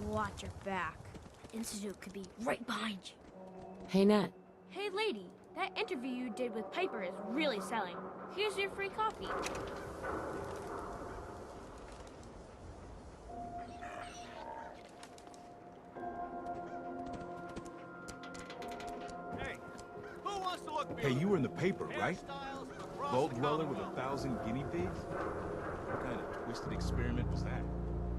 Watch your back. Institute could be right behind you. Hey, Nat. Hey, lady. That interview you did with Piper is really selling. Here's your free copy. Hey, who wants to look Hey, you were in the paper, right? Hairstyles across Vault the dweller with Commonwealth. 1,000 guinea pigs? What kind of twisted experiment was that?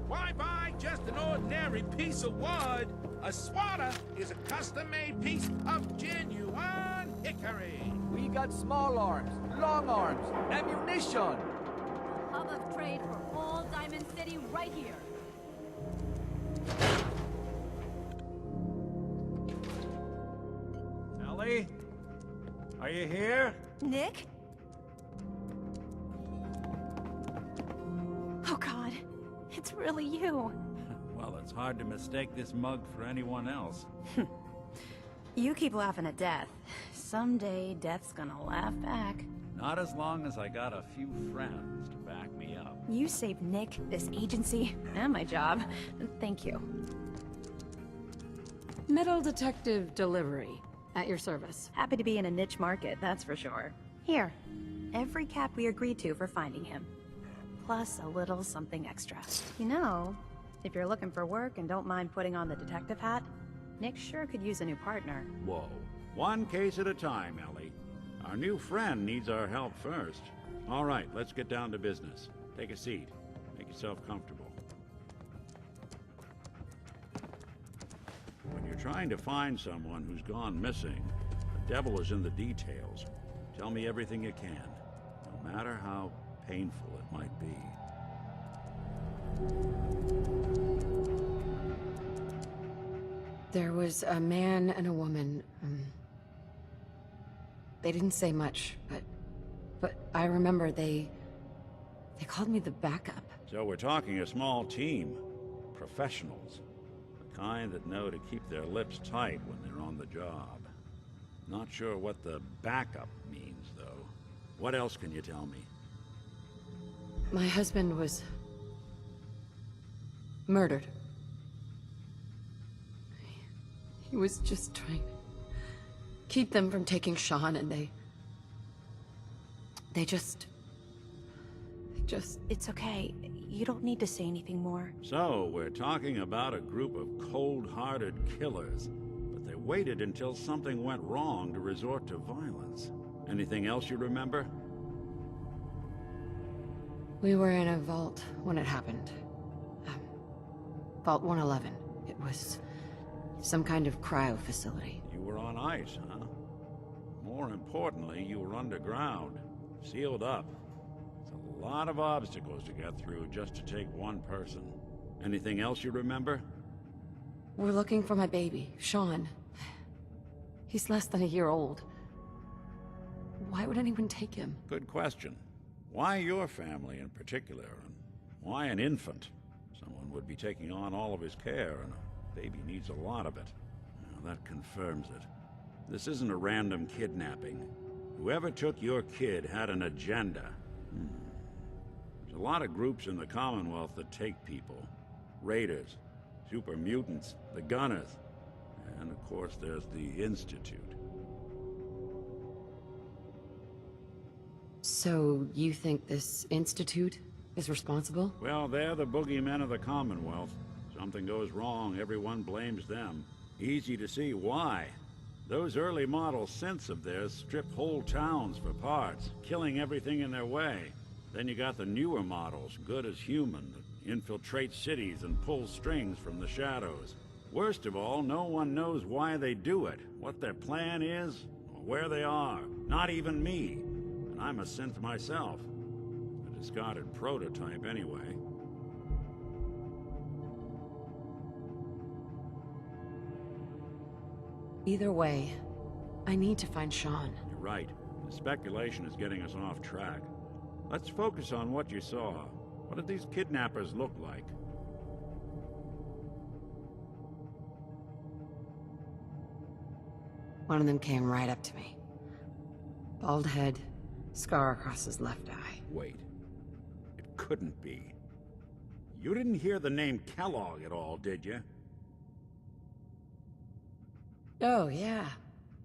Why buy just an ordinary piece of wood? A swatter is a custom-made piece of genuine hickory. We got small arms, long arms, ammunition. Hub of trade for all Diamond City right here. Ellie? Are you here? Nick? Oh God, it's really you. Well, it's hard to mistake this mug for anyone else. You keep laughing at death. Someday, death's gonna laugh back. Not as long as I got a few friends to back me up. You saved Nick, this agency, and my job. Thank you. Metal detective delivery. At your service. Happy to be in a niche market, that's for sure. Here, every cap we agreed to for finding him. Plus a little something extra. You know, if you're looking for work and don't mind putting on the detective hat, Nick sure could use a new partner. Whoa. One case at a time, Ellie. Our new friend needs our help first. All right, let's get down to business. Take a seat. Make yourself comfortable. When you're trying to find someone who's gone missing, the devil is in the details. Tell me everything you can, no matter how painful it might be. There was a man and a woman. They didn't say much, but I remember they called me the backup. So we're talking a small team. Professionals. The kind that know to keep their lips tight when they're on the job. Not sure what the backup means, though. What else can you tell me? My husband was murdered. He was just trying to keep them from taking Sean, and they just... It's okay. You don't need to say anything more. So, we're talking about a group of cold-hearted killers, but they waited until something went wrong to resort to violence. Anything else you remember? We were in a vault when it happened. Vault 111. It was some kind of cryo facility. You were on ice, huh? More importantly, you were underground, sealed up. It's a lot of obstacles to get through just to take one person. Anything else you remember? We're looking for my baby, Sean. He's less than a year old. Why would anyone take him? Good question. Why your family in particular, and why an infant? Someone would be taking on all of his care, and a baby needs a lot of it. Well, that confirms it. This isn't a random kidnapping. Whoever took your kid had an agenda. There's a lot of groups in the Commonwealth that take people. Raiders, super mutants, the Gunners, and of course there's the Institute. So, you think this institute is responsible? Well, they're the boogeymen of the Commonwealth. Something goes wrong, everyone blames them. Easy to see why. Those early model synths of theirs strip whole towns for parts, killing everything in their way. Then you got the newer models, good as human, that infiltrate cities and pull strings from the shadows. Worst of all, no one knows why they do it, what their plan is, or where they are. Not even me. And I'm a synth myself. A discarded prototype anyway. Either way, I need to find Sean. You're right. The speculation is getting us off track. Let's focus on what you saw. What did these kidnappers look like? One of them came right up to me. Bald head, scar across his left eye. Wait. It couldn't be. You didn't hear the name Kelloge at all, did you? Oh, yeah.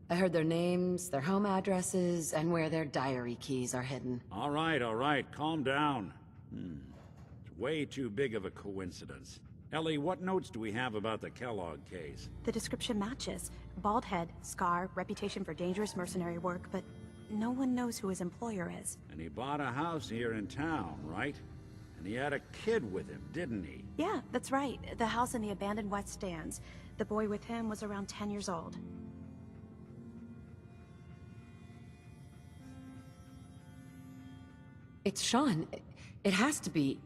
I heard their names, their home addresses, and where their diary keys are hidden. All right, calm down. It's way too big of a coincidence. Ellie, what notes do we have about the Kellogge case? The description matches. Bald head, scar, reputation for dangerous mercenary work, but no one knows who his employer is. And he bought a house here in town, right? And he had a kid with him, didn't he? Yeah, that's right. The house in the abandoned West Stands. The boy with him was around 10 years old. It's Sean. It has to be.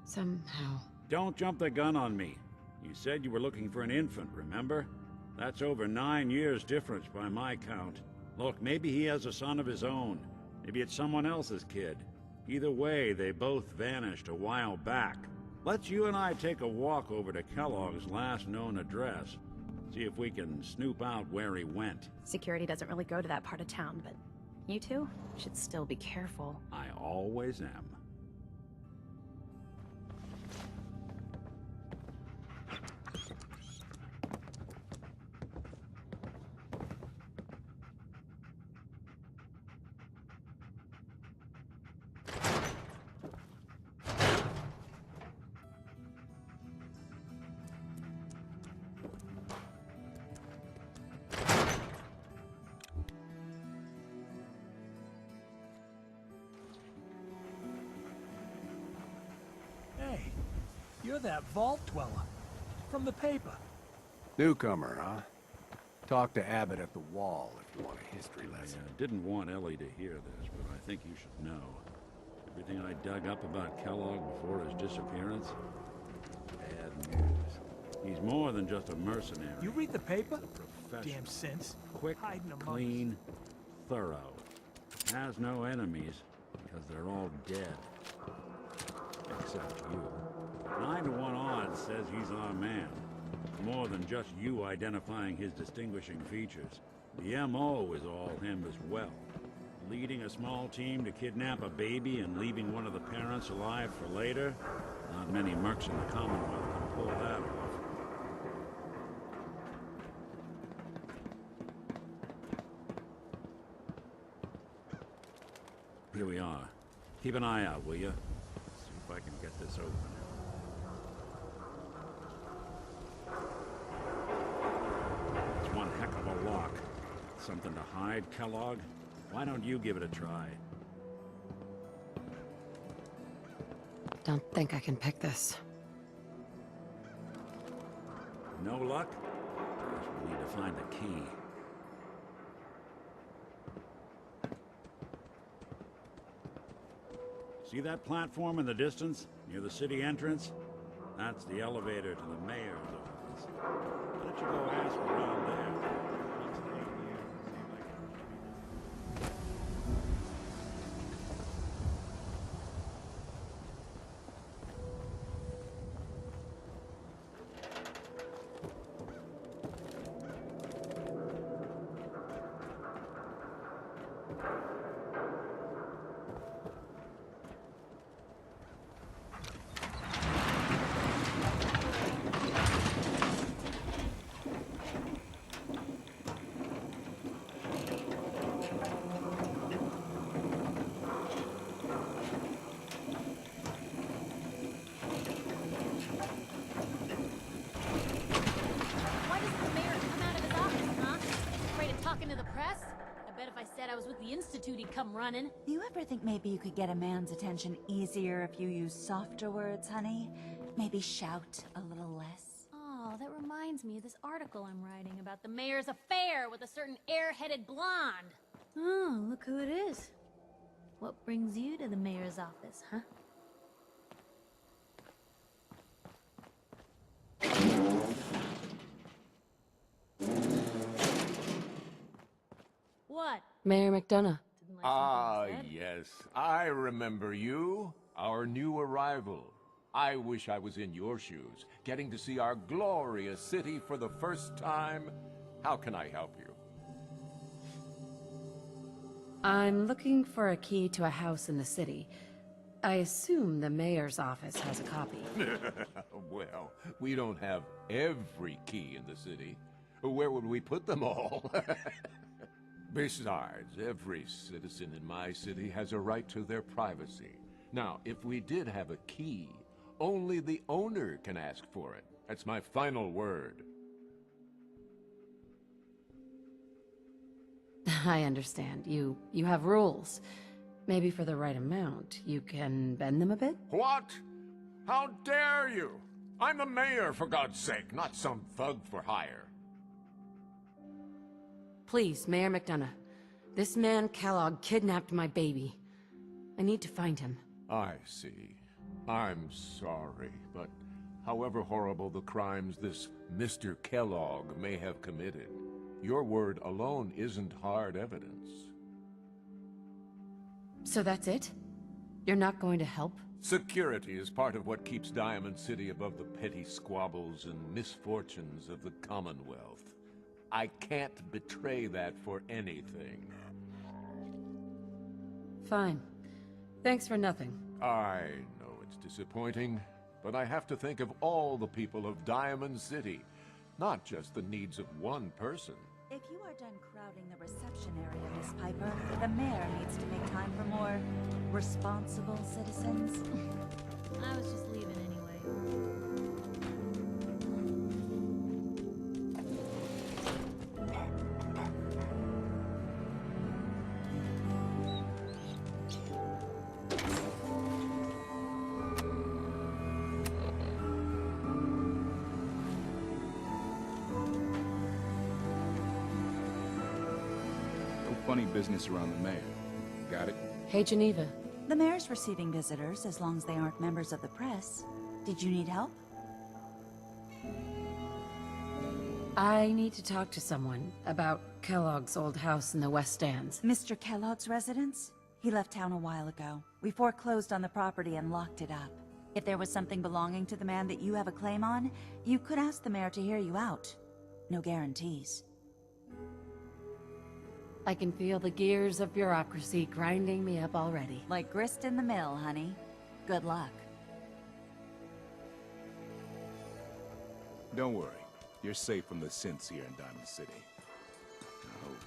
Somehow. Don't jump the gun on me. You said you were looking for an infant, remember? That's over 9 years difference by my count. Look, maybe he has a son of his own. Maybe it's someone else's kid. Either way, they both vanished a while back. Let's you and I take a walk over to Kellogg's last known address. See if we can snoop out where he went. Security doesn't really go to that part of town, but you two should still be careful. I always am. Hey, you're that vault dweller. From the paper. Newcomer, huh? Talk to Abbott at the wall if you want a history lesson. I didn't want Ellie to hear this, but I think you should know. Everything I dug up about Kellogge before his disappearance? Bad news. He's more than just a mercenary. You read the paper? Professional. Damn sense. Quick, Hiding among clean, thorough. Has no enemies, because they're all dead. Except you. 9 to 1 odds says he's our man. More than just you identifying his distinguishing features. The M.O. is all him as well. Leading a small team to kidnap a baby and leaving one of the parents alive for later? Not many mercs in the Commonwealth can pull that off. Here we are. Keep an eye out, will you? See if I can get this open. It's one heck of a lock. Something to hide, Kellogge? Why don't you give it a try? Don't think I can pick this. No luck? Guess we need to find the key. See that platform in the distance, near the city entrance? That's the elevator to the mayor's office. Why don't you go ask around there? I'll stay here and see if I can... Why doesn't the mayor come out of his office, huh? Afraid of talking to the press? I bet if I said I was with the Institute, he'd come running. Do you ever think maybe you could get a man's attention easier if you use softer words, honey? Maybe shout a little less? Oh, that reminds me of this article I'm writing about the mayor's affair with a certain air-headed blonde. Oh, look who it is. What brings you to the mayor's office, huh? What? Mayor McDonough. Didn't like Ah, something I said? yes. I remember you. Our new arrival. I wish I was in your shoes, getting to see our glorious city for the first time. How can I help you? I'm looking for a key to a house in the city. I assume the mayor's office has a copy. Well, we don't have every key in the city, Where would we put them all? Besides, every citizen in my city has a right to their privacy. Now, if we did have a key, only the owner can ask for it. That's my final word. I understand. You have rules. Maybe for the right amount, you can bend them a bit? What? How dare you? I'm the mayor, for God's sake, not some thug for hire. Please, Mayor McDonough. This man, Kellogg, kidnapped my baby. I need to find him. I see. I'm sorry, but however horrible the crimes this Mr. Kellogg may have committed, your word alone isn't hard evidence. So that's it? You're not going to help? Security is part of what keeps Diamond City above the petty squabbles and misfortunes of the Commonwealth. I can't betray that for anything. Fine. Thanks for nothing. I know it's disappointing, but I have to think of all the people of Diamond City, not just the needs of one person. If you are done crowding the reception area, Miss Piper, the mayor needs to make time for more responsible citizens. I was just leaving anyway. Funny business around the mayor. Got it? Hey, Geneva. The mayor's receiving visitors as long as they aren't members of the press. Did you need help? I need to talk to someone about Kellogg's old house in the West Stands. Mr. Kellogg's residence? He left town a while ago. We foreclosed on the property and locked it up. If there was something belonging to the man that you have a claim on, you could ask the mayor to hear you out. No guarantees. I can feel the gears of bureaucracy grinding me up already. Like grist in the mill, honey. Good luck. Don't worry. You're safe from the synths here in Diamond City. I hope.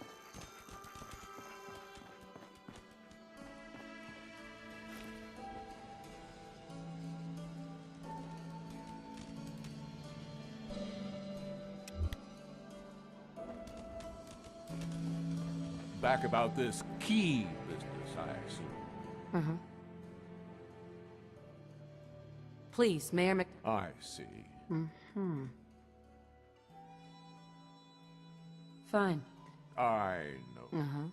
Back about this key business, I assume. Please, Mayor Mc... I see. Fine. I know.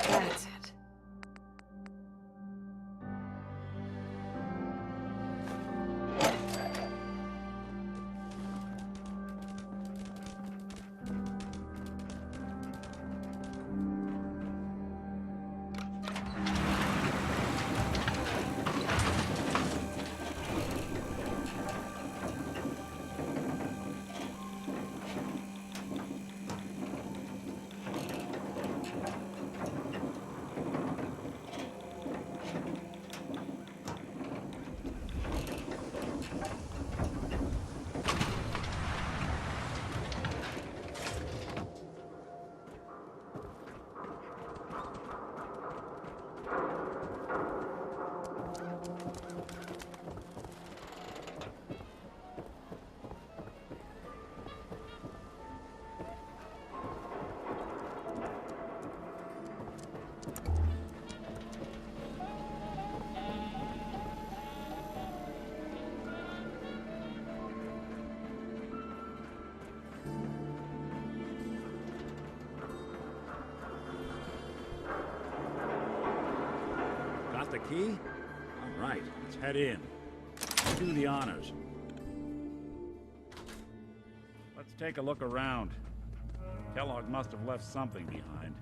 That's it. Got the key? All right, let's head in. Do the honors. take a look around. Kellogg must have left something behind.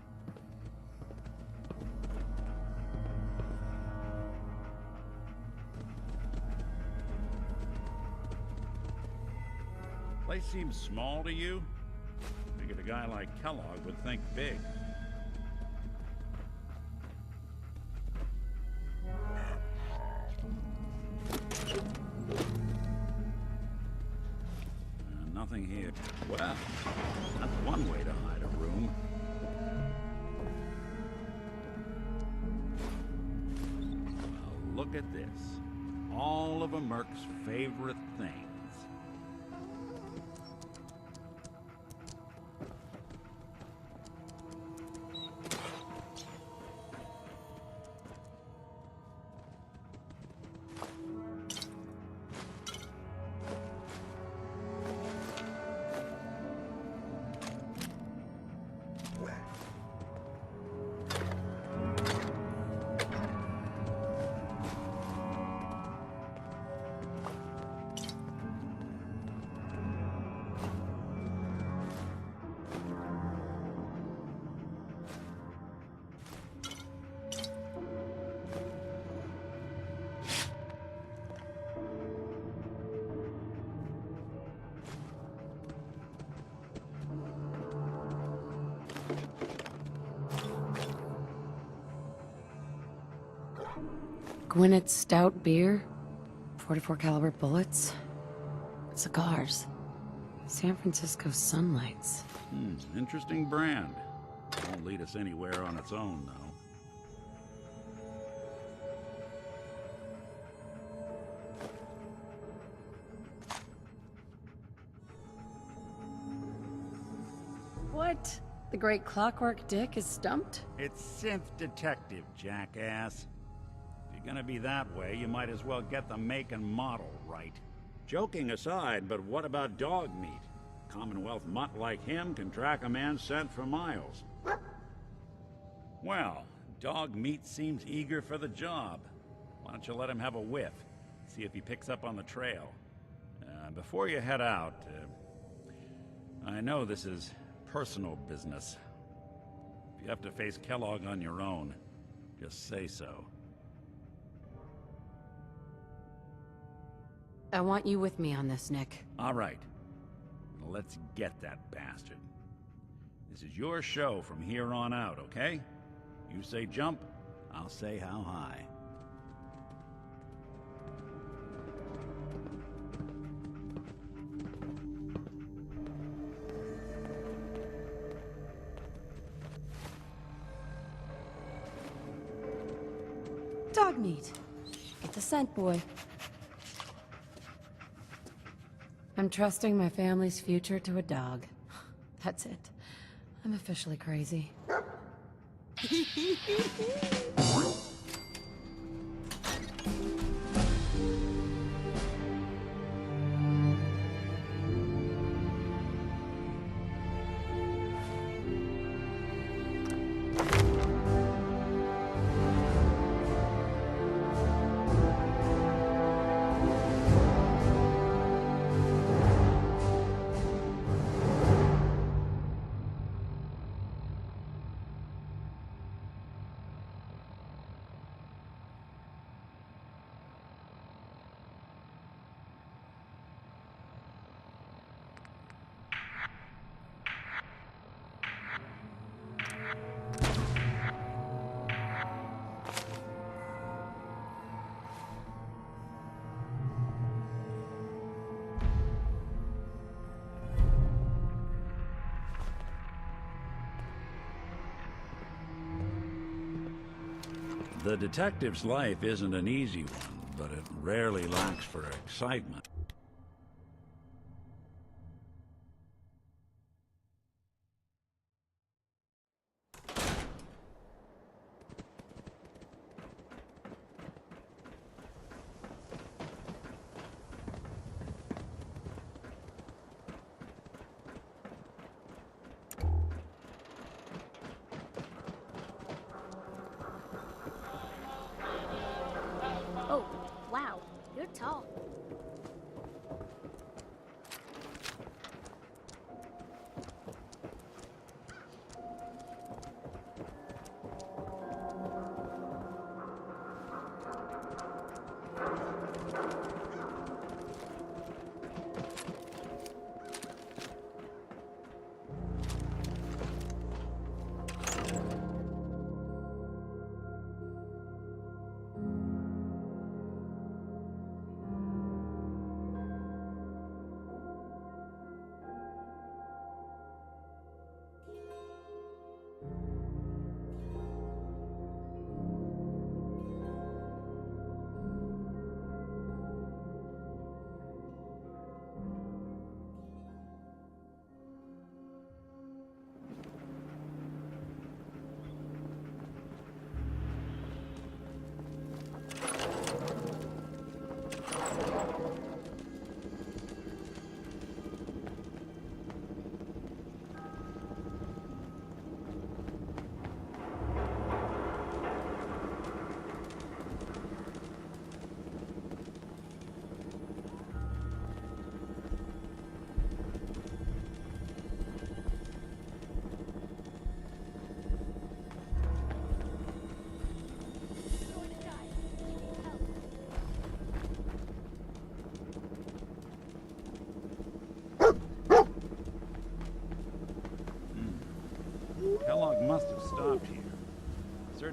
Place seems small to you? Figured a guy like Kellogg would think big. Nothing here. Well, that's one way to hide a room. Well, look at this. All of a Merc's favorite things. Gwinnett's stout beer, 44 caliber bullets, cigars, San Francisco sunlights. Interesting brand. Won't lead us anywhere on its own, though. What? The great Clockwork Dick is stumped? It's synth detective, jackass. If you're gonna be that way, you might as well get the make and model right. Joking aside, but what about dog meat? Commonwealth mutt like him can track a man's scent for miles. Well, dog meat seems eager for the job. Why don't you let him have a whiff? See if he picks up on the trail. Before you head out, I know this is personal business. If you have to face Kellogg on your own, just say so. I want you with me on this, Nick. All right. Let's get that bastard. This is your show from here on out, okay? You say jump, I'll say how high. Dog meat. Get the scent, boy. I'm trusting my family's future to a dog. That's it. I'm officially crazy. The detective's life isn't an easy one, but it rarely lacks for excitement. Oh, wow, you're tall.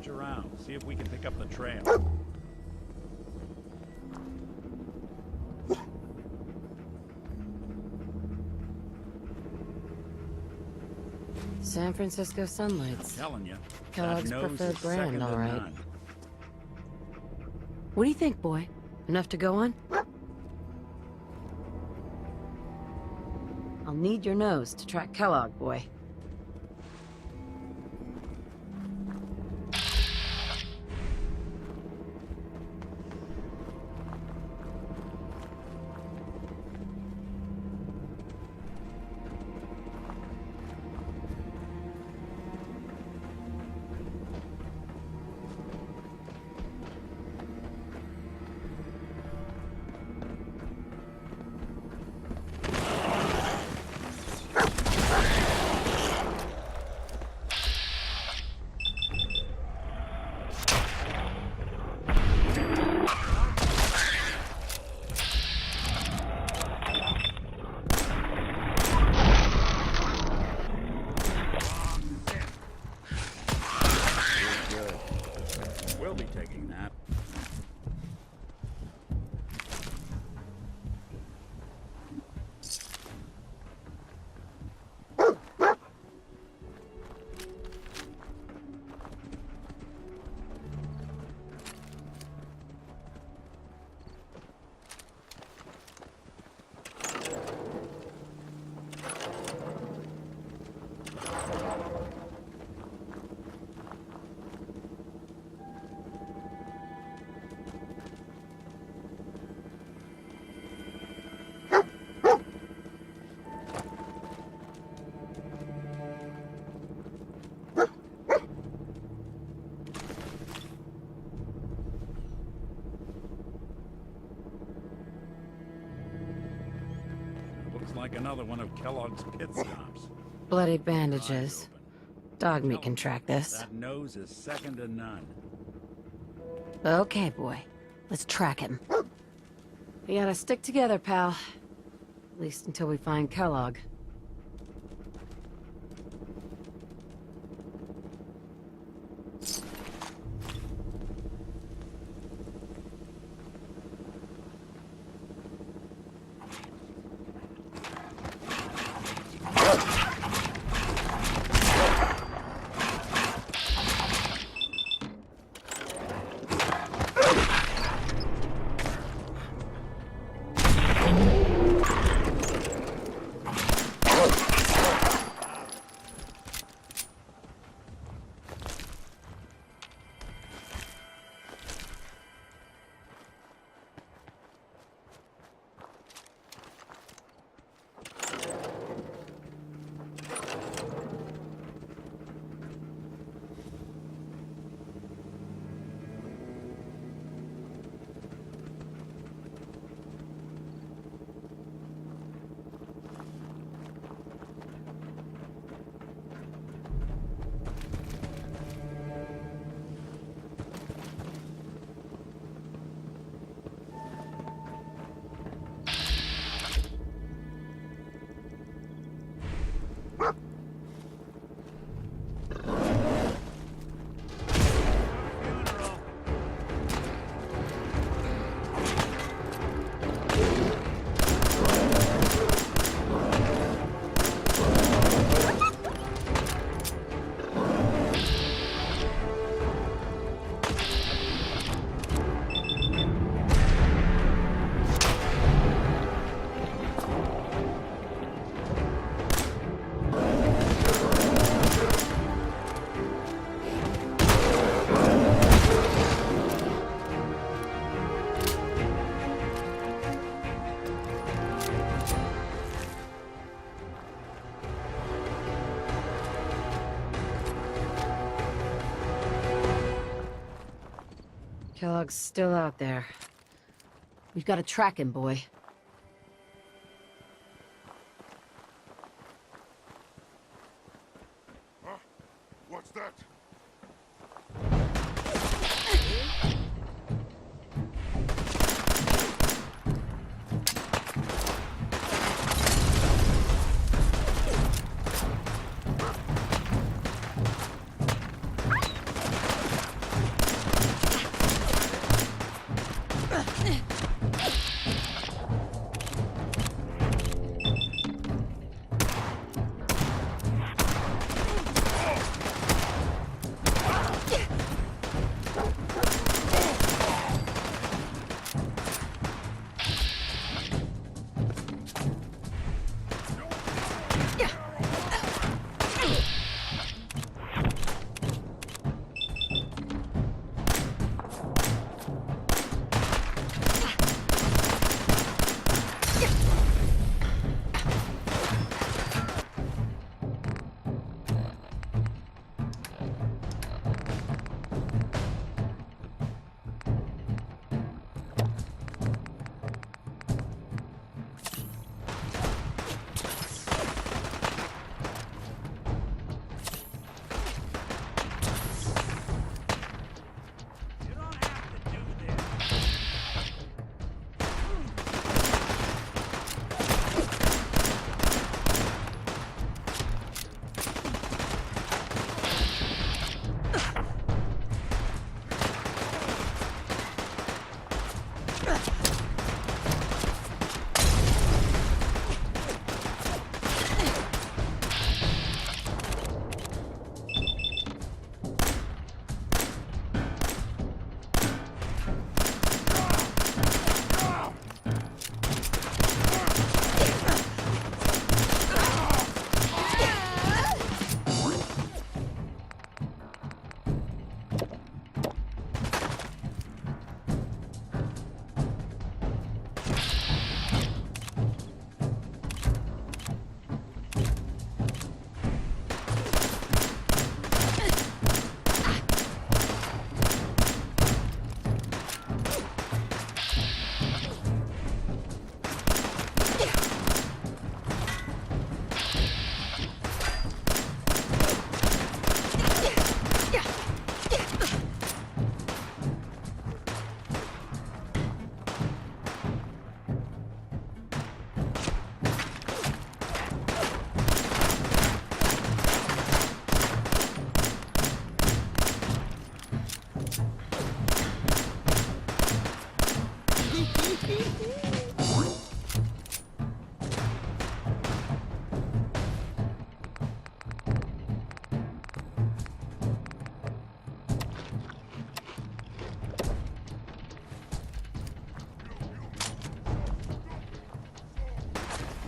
search around, see if we can pick up the trail. San Francisco sunlights. Telling you. Kellogg's that nose preferred is brand, second to all right. none. What do you think, boy? Enough to go on? I'll need your nose to track Kellogg, boy. We'll be taking that. Looks like another one of Kellogg's pit stops. Bloody bandages. Dog meat can track this. That nose is second to none. Okay, boy. Let's track him. We gotta stick together, pal. At least until we find Kellogg. Kellogg's still out there. We've got to track him, boy. Huh? What's that?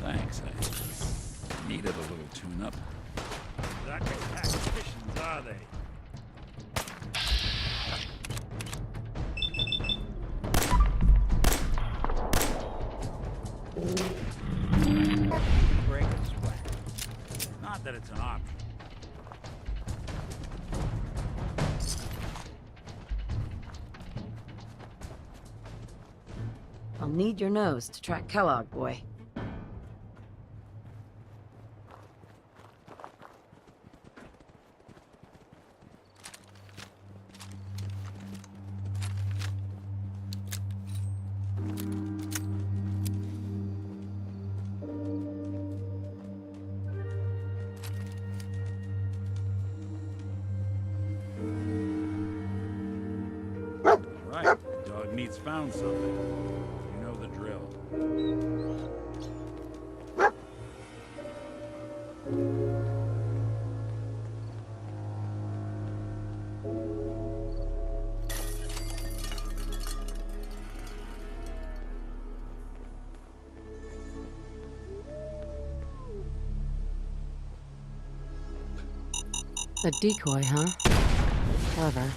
Thanks, I needed a little tune-up. Exactly tacticians, are they? Break a sweat. Not that it's an option. I'll need your nose to track Kellogge, boy. Right, dog meat's found something. You know the drill. A decoy, huh? Clever.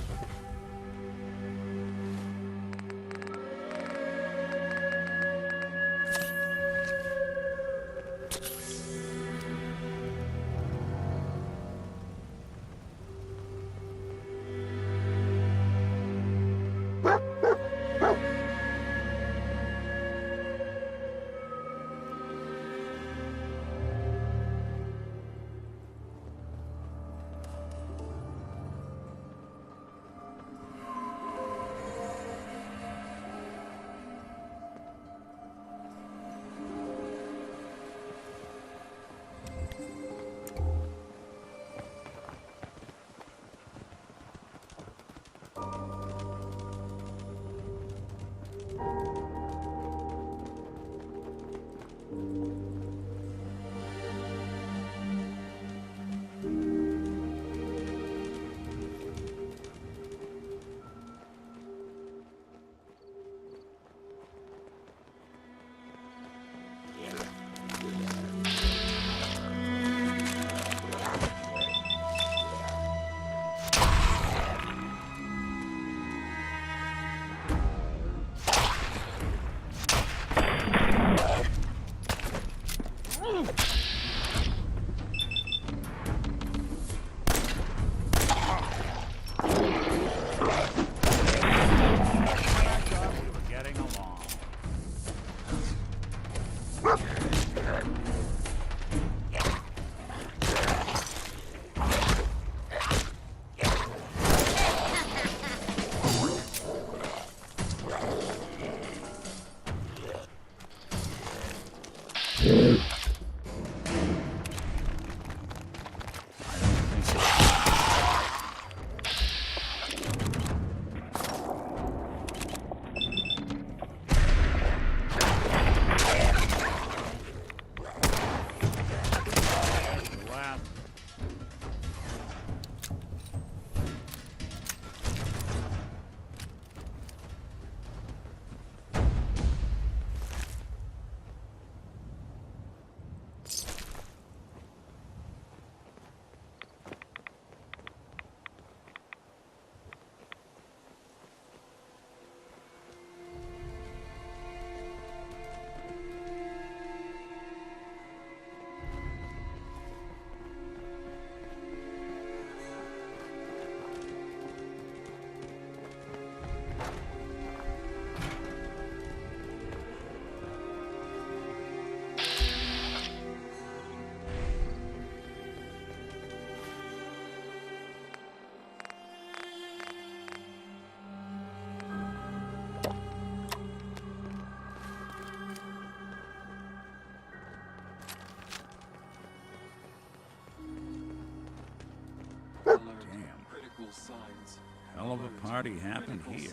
Hell of a party happened here.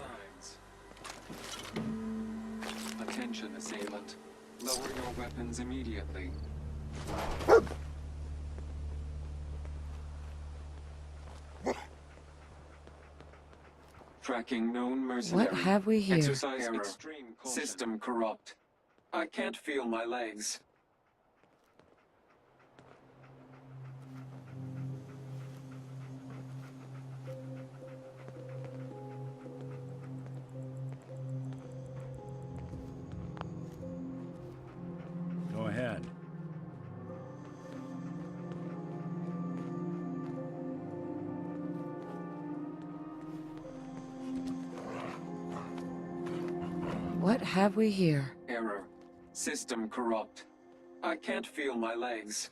Attention, assailant. Lower your weapons immediately. Tracking known mercenary. What have we here? Exercise extreme caution. System corrupt. I can't feel my legs. Go ahead. What have we here? Error. System corrupt. I can't feel my legs.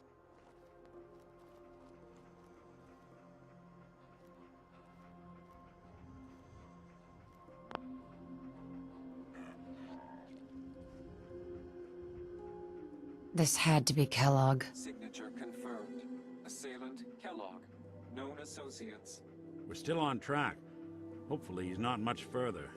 This had to be Kellogge. Signature confirmed. Assailant Kelloge. Known associates. We're still on track. Hopefully he's not much further.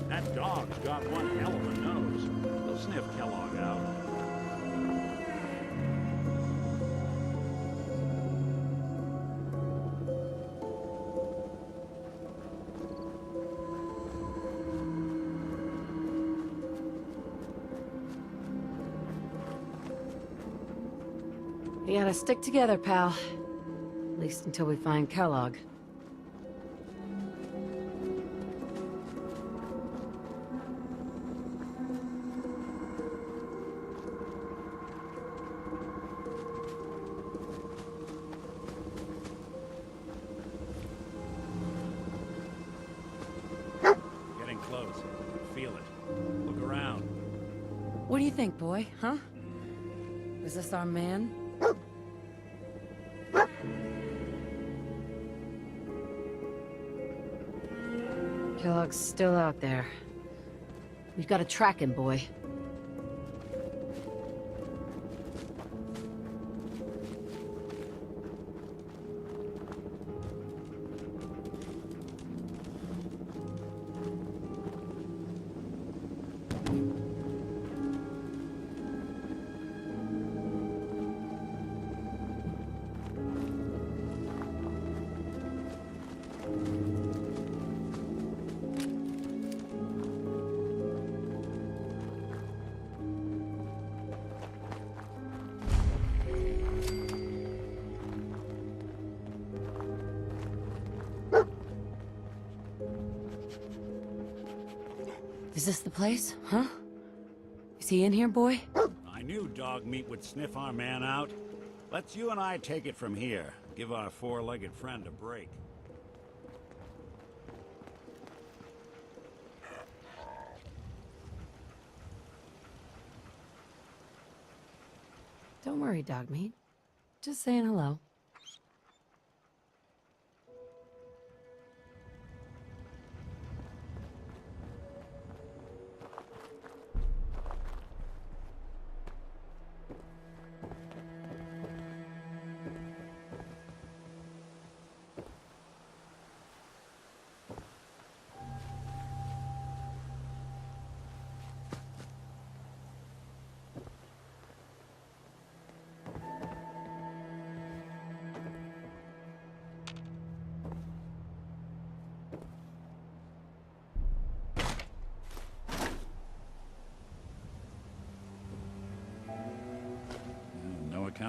That dog's got one hell of a nose. He'll sniff Kellogge out. We gotta stick together, pal. At least until we find Kellogge. Getting close. Feel it. Look around. What do you think, boy? Huh? Is this our man? Kellogg's still out there. We've got to track him, boy. Is this the place? Huh? Is he in here, boy? I knew dog meat would sniff our man out. Let's you and I take it from here. Give our four-legged friend a break. Don't worry, dog meat. Just saying hello.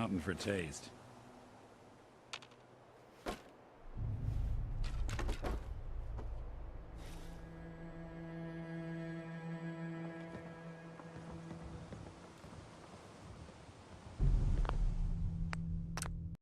something for taste.